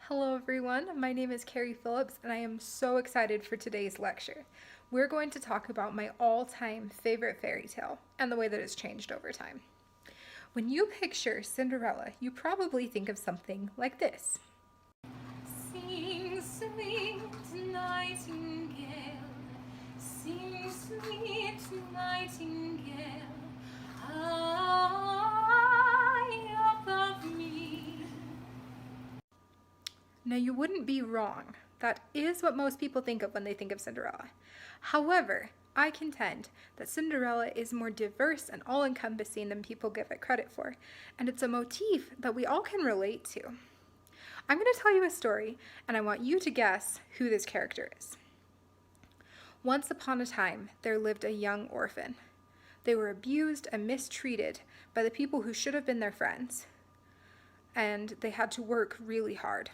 Hello everyone, my name is Carrie Phillips and I am so excited for today's lecture. We're going to talk about my all-time favorite fairy tale and the way that it's changed over time. When you picture Cinderella, you probably think of something like this. Sing, sweet nightingale, sing, sweet nightingale, high above me. Now, you wouldn't be wrong. That is what most people think of when they think of Cinderella. However, I contend that Cinderella is more diverse and all encompassing than people give it credit for, and it's a motif that we all can relate to. I'm going to tell you a story, and I want you to guess who this character is. Once upon a time, there lived a young orphan. They were abused and mistreated by the people who should have been their friends, and they had to work really hard.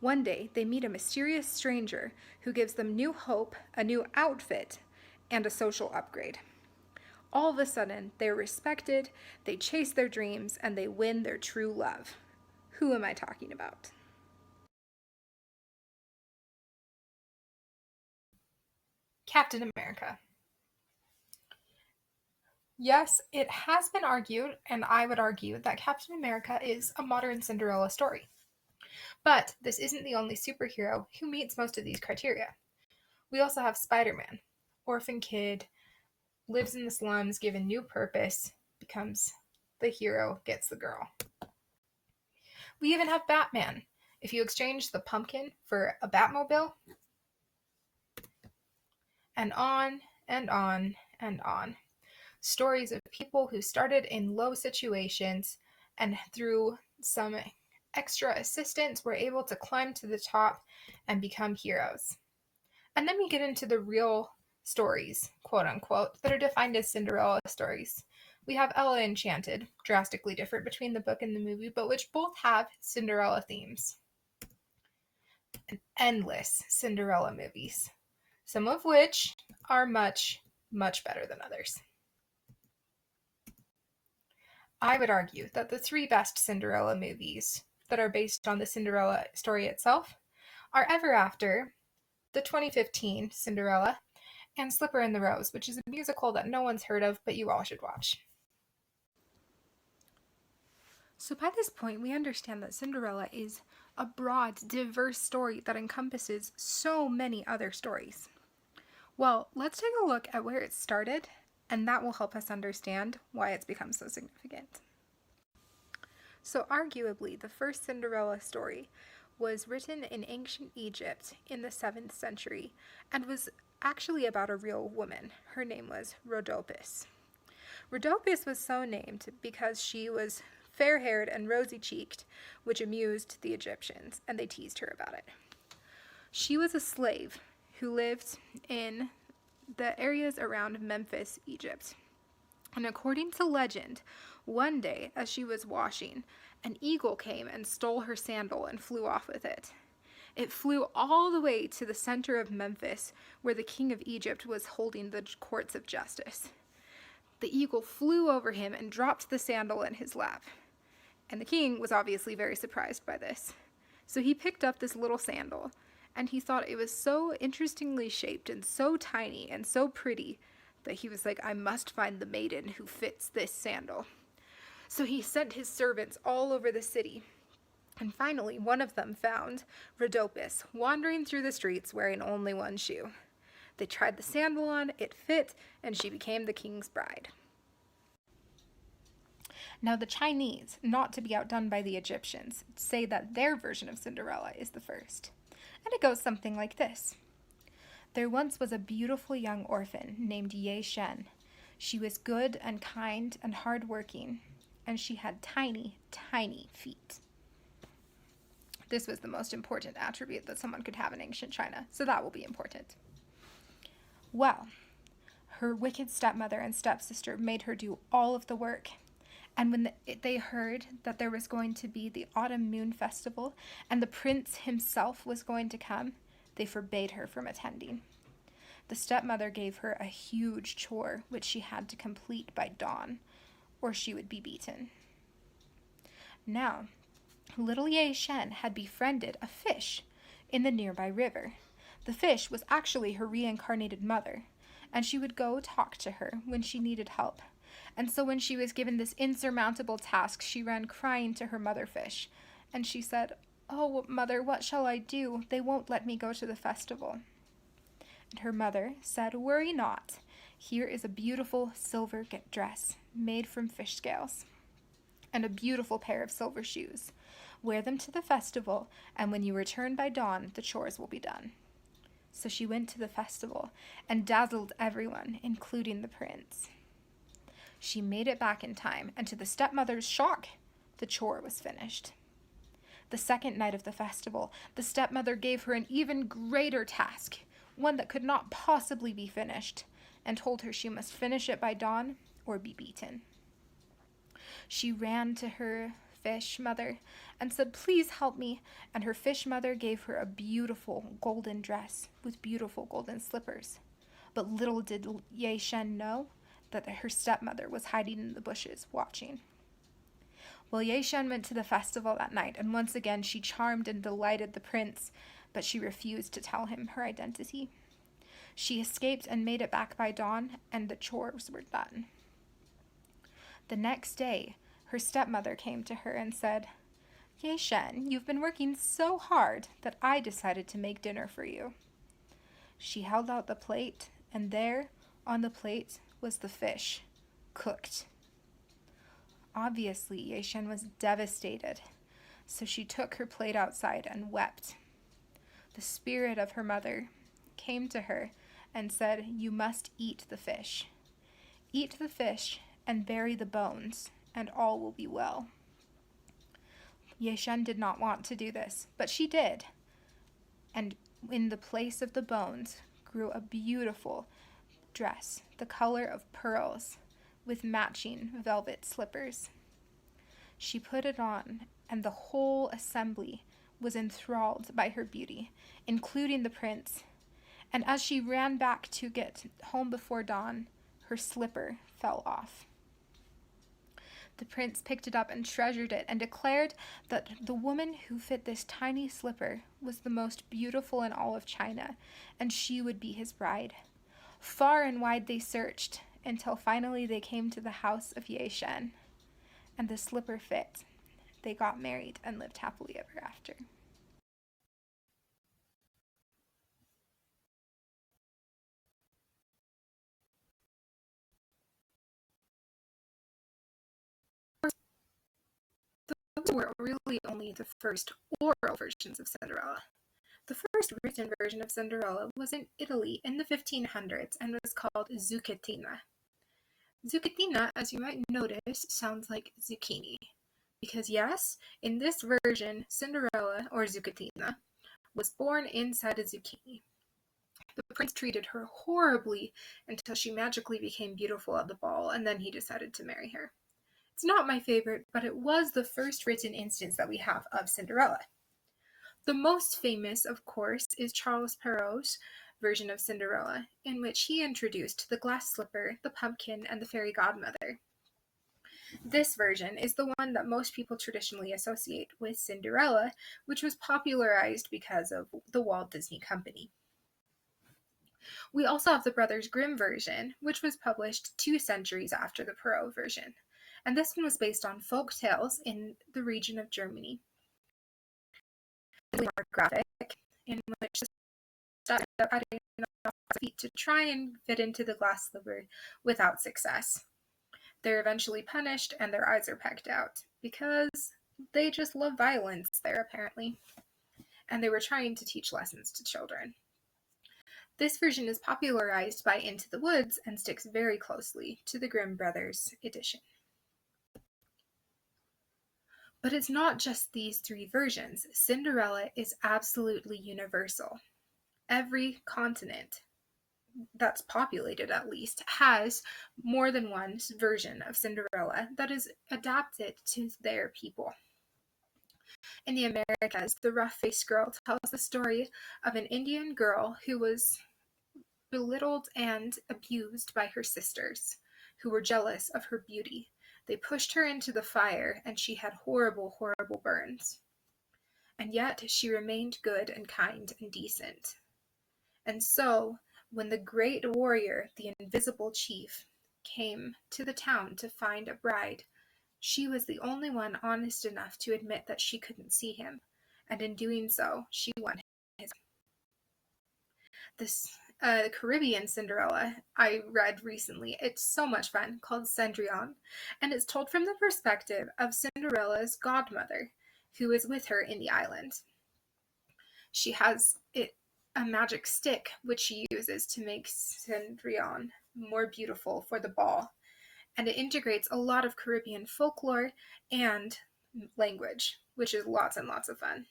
One day, they meet a mysterious stranger who gives them new hope, a new outfit, and a social upgrade. All of a sudden, they're respected, they chase their dreams, and they win their true love. Who am I talking about? Captain America. Yes, it has been argued, and I would argue, that Captain America is a modern Cinderella story. But this isn't the only superhero who meets most of these criteria. We also have Spider-Man, orphan kid, lives in the slums, given new purpose, becomes the hero, gets the girl. We even have Batman. If you exchange the pumpkin for a Batmobile, and on and on and on. Stories of people who started in low situations and through some extra assistance were able to climb to the top and become heroes. And then we get into the real stories, quote unquote, that are defined as Cinderella stories. We have Ella Enchanted, drastically different between the book and the movie, but which both have Cinderella themes. And endless Cinderella movies, some of which are much, much better than others. I would argue that the three best Cinderella movies that are based on the Cinderella story itself are Ever After, the 2015 Cinderella, and Slipper and the Rose, which is a musical that no one's heard of, but you all should watch. So by this point, we understand that Cinderella is a broad, diverse story that encompasses so many other stories. Well, let's take a look at where it started, and that will help us understand why it's become so significant. So arguably, the first Cinderella story was written in ancient Egypt in the 7th century and was actually about a real woman. Her name was Rhodopis. Rhodopis was so named because she was fair-haired and rosy-cheeked, which amused the Egyptians, and they teased her about it. She was a slave who lived in the areas around Memphis, Egypt. And according to legend, one day as she was washing, an eagle came and stole her sandal and flew off with it. It flew all the way to the center of Memphis, where the king of Egypt was holding the courts of justice. The eagle flew over him and dropped the sandal in his lap. And the king was obviously very surprised by this. So he picked up this little sandal, and he thought it was so interestingly shaped and so tiny and so pretty that he was like, I must find the maiden who fits this sandal. So he sent his servants all over the city, and finally one of them found Rhodopis wandering through the streets wearing only one shoe. They tried the sandal on, it fit, and she became the king's bride. Now the Chinese, not to be outdone by the Egyptians, say that their version of Cinderella is the first. And it goes something like this. There once was a beautiful young orphan named Ye Shen. She was good and kind and hard-working, and she had tiny, tiny feet. This was the most important attribute that someone could have in ancient China, so that will be important. Well, her wicked stepmother and stepsister made her do all of the work. And when they heard that there was going to be the Autumn Moon Festival and the prince himself was going to come, they forbade her from attending. The stepmother gave her a huge chore which she had to complete by dawn, or she would be beaten. Now, little Ye Shen had befriended a fish in the nearby river. The fish was actually her reincarnated mother, and she would go talk to her when she needed help. And so when she was given this insurmountable task, she ran crying to her mother fish, and she said, "Oh, mother, what shall I do? They won't let me go to the festival." And her mother said, "Worry not. Here is a beautiful silver dress made from fish scales, and a beautiful pair of silver shoes. Wear them to the festival, and when you return by dawn, the chores will be done." So she went to the festival and dazzled everyone, including the prince. She made it back in time, and to the stepmother's shock, the chore was finished. The second night of the festival, the stepmother gave her an even greater task, one that could not possibly be finished, and told her she must finish it by dawn or be beaten. She ran to her fish mother and said, "Please help me," and her fish mother gave her a beautiful golden dress with beautiful golden slippers. But little did Ye Shen know that her stepmother was hiding in the bushes watching. Well, Ye Shen went to the festival that night, and once again she charmed and delighted the prince, but she refused to tell him her identity. She escaped and made it back by dawn, and the chores were done. The next day, her stepmother came to her and said, "Ye Shen, you've been working so hard that I decided to make dinner for you." She held out the plate, and there, on the plate, was the fish, cooked. Obviously, Ye Shen was devastated, so she took her plate outside and wept. The spirit of her mother came to her and said, "You must eat the fish. Eat the fish and bury the bones, and all will be well." Ye Shen did not want to do this, but she did. And in the place of the bones grew a beautiful dress, the color of pearls, with matching velvet slippers. She put it on, and the whole assembly was enthralled by her beauty, including the prince. And as she ran back to get home before dawn, her slipper fell off. The prince picked it up and treasured it and declared that the woman who fit this tiny slipper was the most beautiful in all of China, and she would be his bride. Far and wide they searched, until finally they came to the house of Ye Shen, and the slipper fit. They got married and lived happily ever after. Those were really only the first oral versions of Cinderella. The first written version of Cinderella was in Italy in the 1500s and was called Zucchittina. Zucchittina, as you might notice, sounds like zucchini. Because yes, in this version, Cinderella, or Zucchittina, was born inside a zucchini. The prince treated her horribly until she magically became beautiful at the ball, and then he decided to marry her. It's not my favorite, but it was the first written instance that we have of Cinderella. The most famous, of course, is Charles Perrault's version of Cinderella, in which he introduced the glass slipper, the pumpkin, and the fairy godmother. This version is the one that most people traditionally associate with Cinderella, which was popularized because of the Walt Disney Company. We also have the Brothers Grimm version, which was published 2 centuries after the Perrault version, and this one was based on folk tales in the region of Germany. More graphic, in which the stuff adding feet to try and fit into the glass slipper without success. They're eventually punished and their eyes are pecked out because they just love violence there, apparently, and they were trying to teach lessons to children. This version is popularized by Into the Woods and sticks very closely to the Grimm Brothers edition. But it's not just these 3 versions. Cinderella is absolutely universal. Every continent that's populated, at least, has more than one version of Cinderella that is adapted to their people. In the Americas, the rough-faced girl tells the story of an Indian girl who was belittled and abused by her sisters, who were jealous of her beauty. They pushed her into the fire, and she had horrible, horrible burns. and yet she remained good and kind and decent. And so, when the great warrior, the invisible chief, came to the town to find a bride, she was the only one honest enough to admit that she couldn't see him, and in doing so, she won his. This Caribbean Cinderella I read recently. It's so much fun, called Cendrillon, and it's told from the perspective of Cinderella's godmother, who is with her in the island. She has a magic stick which she uses to make Cendrillon more beautiful for the ball, and it integrates a lot of Caribbean folklore and language, which is lots and lots of fun.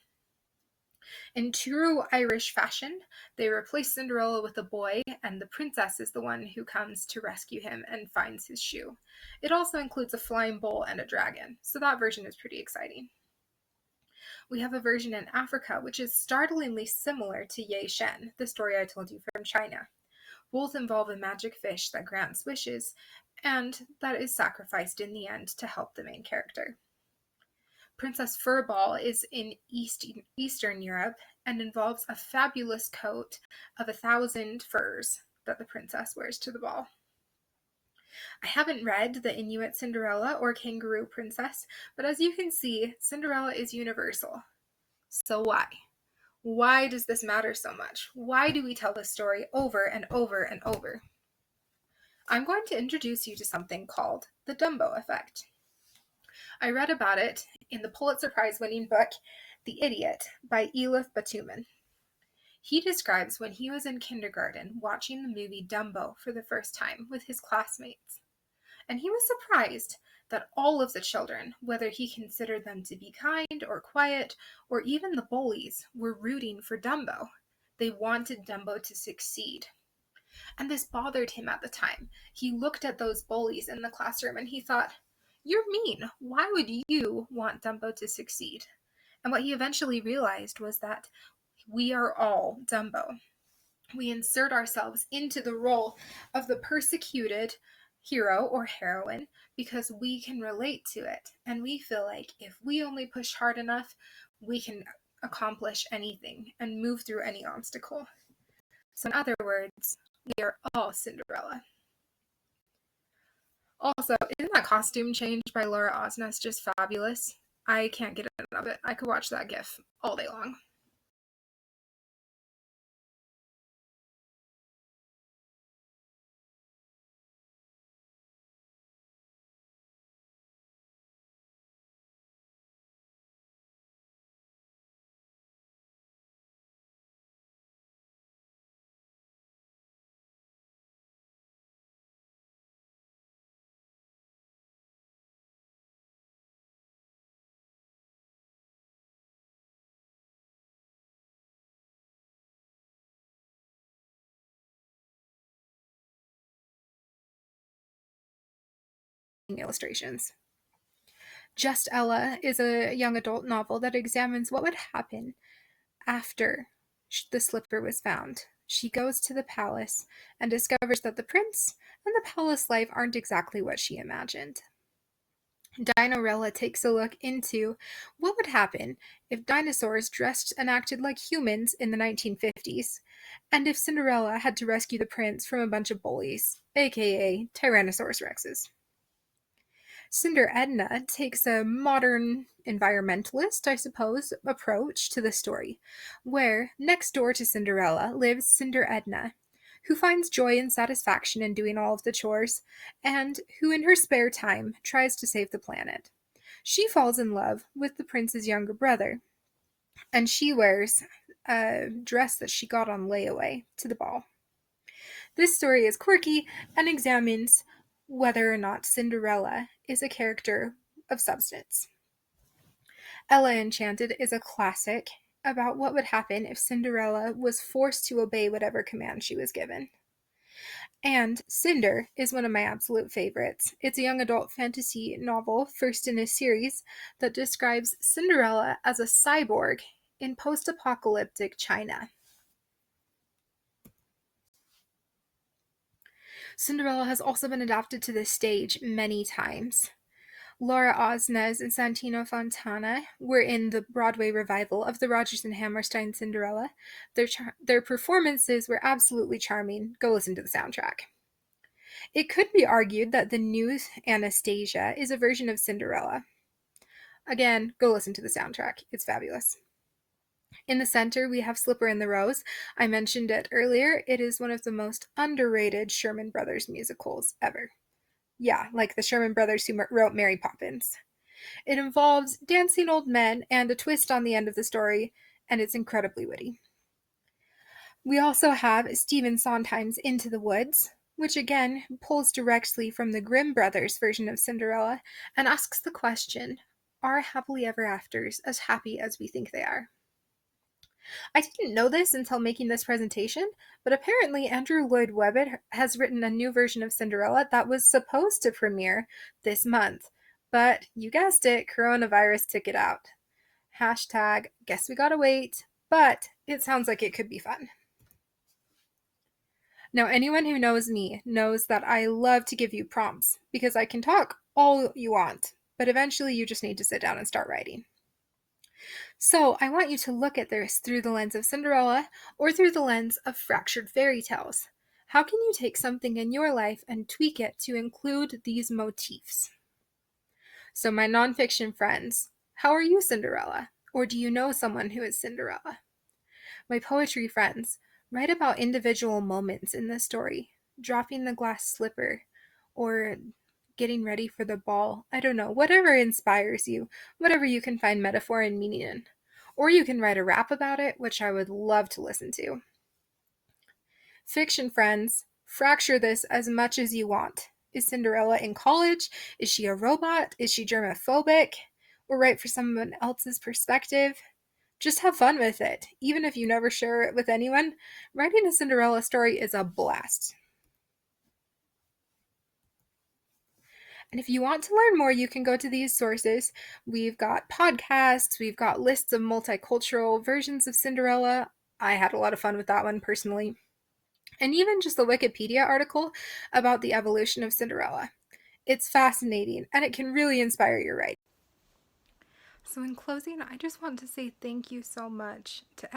In true Irish fashion, they replace Cinderella with a boy, and the princess is the one who comes to rescue him and finds his shoe. It also includes a flying bull and a dragon, so that version is pretty exciting. We have a version in Africa which is startlingly similar to Ye Shen, the story I told you from China. Both involve a magic fish that grants wishes, and that is sacrificed in the end to help the main character. Princess Furball is in Eastern Europe and involves a fabulous coat of 1,000 furs that the princess wears to the ball. I haven't read the Inuit Cinderella or Kangaroo Princess, but as you can see, Cinderella is universal. So why? Why does this matter so much? Why do we tell this story over and over and over? I'm going to introduce you to something called the Dumbo effect. I read about it in the Pulitzer Prize-winning book, The Idiot, by Elif Batuman. He describes when he was in kindergarten watching the movie Dumbo for the first time with his classmates. And he was surprised that all of the children, whether he considered them to be kind or quiet, or even the bullies, were rooting for Dumbo. They wanted Dumbo to succeed. And this bothered him at the time. He looked at those bullies in the classroom and he thought, "You're mean. Why would you want Dumbo to succeed?" And what he eventually realized was that we are all Dumbo. We insert ourselves into the role of the persecuted hero or heroine because we can relate to it. And we feel like if we only push hard enough, we can accomplish anything and move through any obstacle. So in other words, we are all Cinderella. Also, isn't that costume change by Laura Osnes just fabulous? I can't get enough of it. I could watch that GIF all day long. Illustrations. Just Ella is a young adult novel that examines what would happen after the slipper was found. She goes to the palace and discovers that the prince and the palace life aren't exactly what she imagined. Dinorella takes a look into what would happen if dinosaurs dressed and acted like humans in the 1950s, and if Cinderella had to rescue the prince from a bunch of bullies, aka Tyrannosaurus Rexes. Cinder Edna takes a modern environmentalist, I suppose, approach to the story, where next door to Cinderella lives Cinder Edna, who finds joy and satisfaction in doing all of the chores, and who in her spare time tries to save the planet. She falls in love with the prince's younger brother, and she wears a dress that she got on layaway to the ball. This story is quirky and examines whether or not Cinderella is a character of substance. Ella Enchanted is a classic about what would happen if Cinderella was forced to obey whatever command she was given. And Cinder is one of my absolute favorites. It's a young adult fantasy novel, first in a series, that describes Cinderella as a cyborg in post-apocalyptic China. Cinderella has also been adapted to the stage many times. Laura Osnes and Santino Fontana were in the Broadway revival of the Rodgers and Hammerstein Cinderella. Their performances were absolutely charming. Go listen to the soundtrack. It could be argued that the new Anastasia is a version of Cinderella. Again, go listen to the soundtrack. It's fabulous. In the center, we have Slipper in the Rose. I mentioned it earlier. It is one of the most underrated Sherman Brothers musicals ever. Yeah, like the Sherman Brothers who wrote Mary Poppins. It involves dancing old men and a twist on the end of the story, and it's incredibly witty. We also have Stephen Sondheim's Into the Woods, which again pulls directly from the Grimm brothers' version of Cinderella and asks the question, are happily ever afters as happy as we think they are? I didn't know this until making this presentation, but apparently Andrew Lloyd Webber has written a new version of Cinderella that was supposed to premiere this month. But you guessed it, coronavirus took it out. Hashtag, guess we gotta wait, but it sounds like it could be fun. Now, anyone who knows me knows that I love to give you prompts because I can talk all you want, but eventually you just need to sit down and start writing. So I want you to look at this through the lens of Cinderella or through the lens of fractured fairy tales. How can you take something in your life and tweak it to include these motifs? So my nonfiction friends, how are you Cinderella? Or do you know someone who is Cinderella? My poetry friends, write about individual moments in the story, dropping the glass slipper, or getting ready for the ball. I don't know, whatever inspires you, whatever you can find metaphor and meaning in. Or you can write a rap about it, which I would love to listen to. Fiction friends, fracture this as much as you want. Is Cinderella in college? Is she a robot? Is she germophobic? Or write for someone else's perspective? Just have fun with it. Even if you never share it with anyone, writing a Cinderella story is a blast. And if you want to learn more, you can go to these sources. We've got podcasts, we've got lists of multicultural versions of Cinderella. I had a lot of fun with that one personally. And even just the Wikipedia article about the evolution of Cinderella. It's fascinating and it can really inspire your writing. So, in closing, I just want to say thank you so much to everyone.